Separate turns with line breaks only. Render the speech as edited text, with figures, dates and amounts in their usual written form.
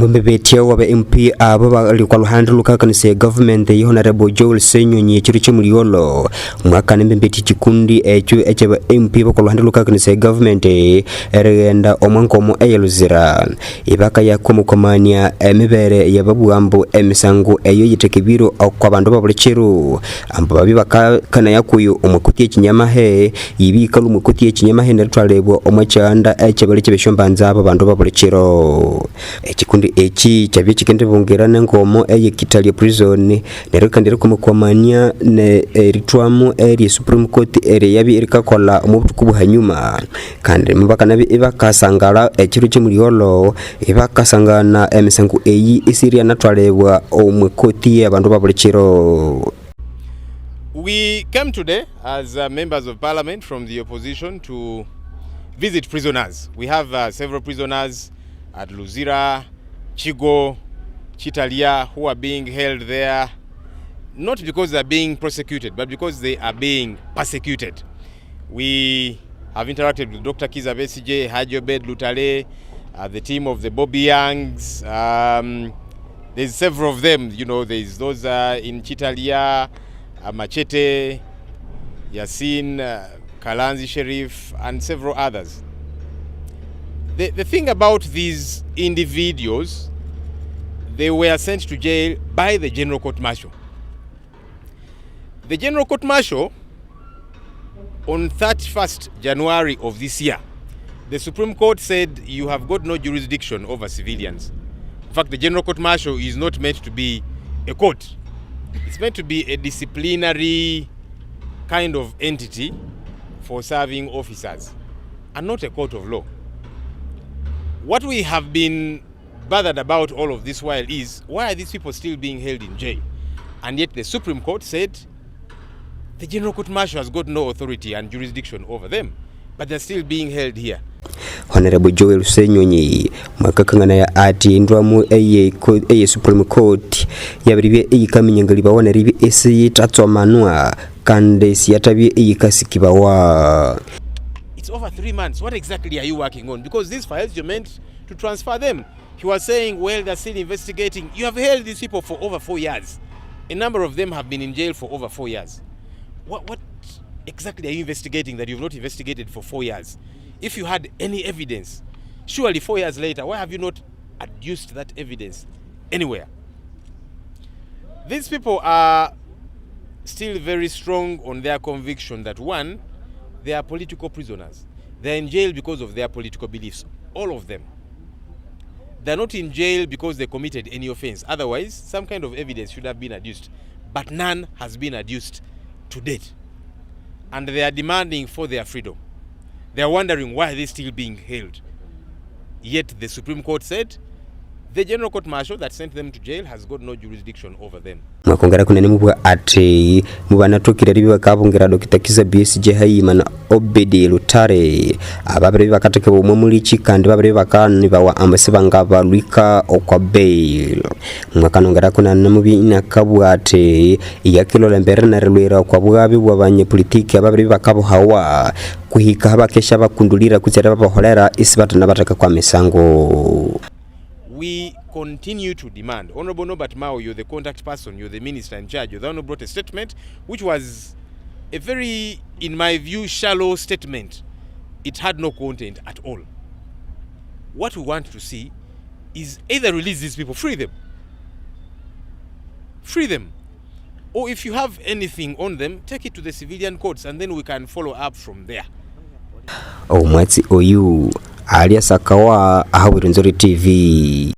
Omwembe betia wa MP abo bali kwa luhande lukakanise government ye Honorable Joel Senyonyi ekiro ky'Muliolo mwaka nembeti kikundi ekyo ekyaba MP kwa luhande lukakanise government erenda omwankomo eyeluzira ibaka yakumukomania emibere yababuambo emisango eyo yitekebiro kwa bandu babulikiro ambo babi bakana yakuyo omwakuti ekinyamahe yibika lumwakuti ekinyamahe netwalebwa omwachanda ekyabali kyebeshombanza abo bandu babulikiro ekikundi eki kyabye kikende bongerana ngomo eyekitali prison nerukandira kumukomania ne eritwamu eri Supreme Court eri yabi erikakola omubutuku buhanyuma kandi mubaka nabi ibakasangala ekiro ky'Muliolo ibakasangana emisango eyi isiria natwalebwa omwekoti y'abandu babulikiro.
We came today as members of parliament from the opposition to visit prisoners. We have several prisoners at Luzira, Chigo, Chitalia, who are being held there, not because they are being prosecuted, but because they are being persecuted. We have interacted with Dr. Kiza Besije, Haji Obed Lutale, the team of the Bobby Youngs. There's several of them, you know, there's those in Chitalia, Machete, Yasin, Kalanzi Sheriff, and several others. The thing about these individuals, they were sent to jail by the General Court Martial. The General Court Martial, on 31st January of this year, the Supreme Court said you have got no jurisdiction over civilians. In fact, the General Court Martial is not meant to be a court. It's meant to be a disciplinary kind of entity for serving officers, and not a court of law. What we have been bothered about all of this while is, why are these people still being held in jail? And yet the Supreme Court said the General Court Martial has got no authority and jurisdiction over them, but they're still being held here.
Honorable Joel Senyonyi makakangana ya ati ndwamu eye Supreme Court yabiribe eyikamenyangaliba wana ribi esi tatsomanwa kande siyatabye eyikasikibawa.
It's over 3 months. What exactly are you working on? Because these files, you're meant to transfer them. He was saying, well, they're still investigating. You have held these people for over 4 years. A number of them have been in jail for over 4 years. What exactly are you investigating that you've not investigated for 4 years? If you had any evidence, surely 4 years later, why have you not adduced that evidence anywhere? These people are still very strong on their conviction that, one, they are political prisoners. They're in jail because of their political beliefs, all of them. They're not in jail because they committed any offense. Otherwise, some kind of evidence should have been adduced. But none has been adduced to date. And they are demanding for their freedom. They are wondering why they're still being held. Yet the Supreme Court said the General Court Martial that sent them to jail has got no jurisdiction over them.
Mwakongera kunene mubwa ati mubana tokira ribi bakabongera Dr. Kiza Besije Hayimana Obedi Lutare ababere bakateke bomwe muri kandi babere bakani bawa ambasibanga balwika okwa bail mwakanongera kunana mubi inakabwa ati yakilo mbere na relwera kwa bwabi bwabanye politiki ababere bakabo hawa kuhika habakesha bakundulira kuzera babaholera isibatana bataka kwa misango.
We continue to demand. Honorable Norbert Mao, you're the contact person, you're the minister in charge. You brought a statement which was a very, in my view, shallow statement. It had no content at all. What we want to see is either release these people, free them. Free them. Or if you have anything on them, take it to the civilian courts and then we can follow up from there.
Mwatsi oyu alias akawa aha Rwenzoris TV.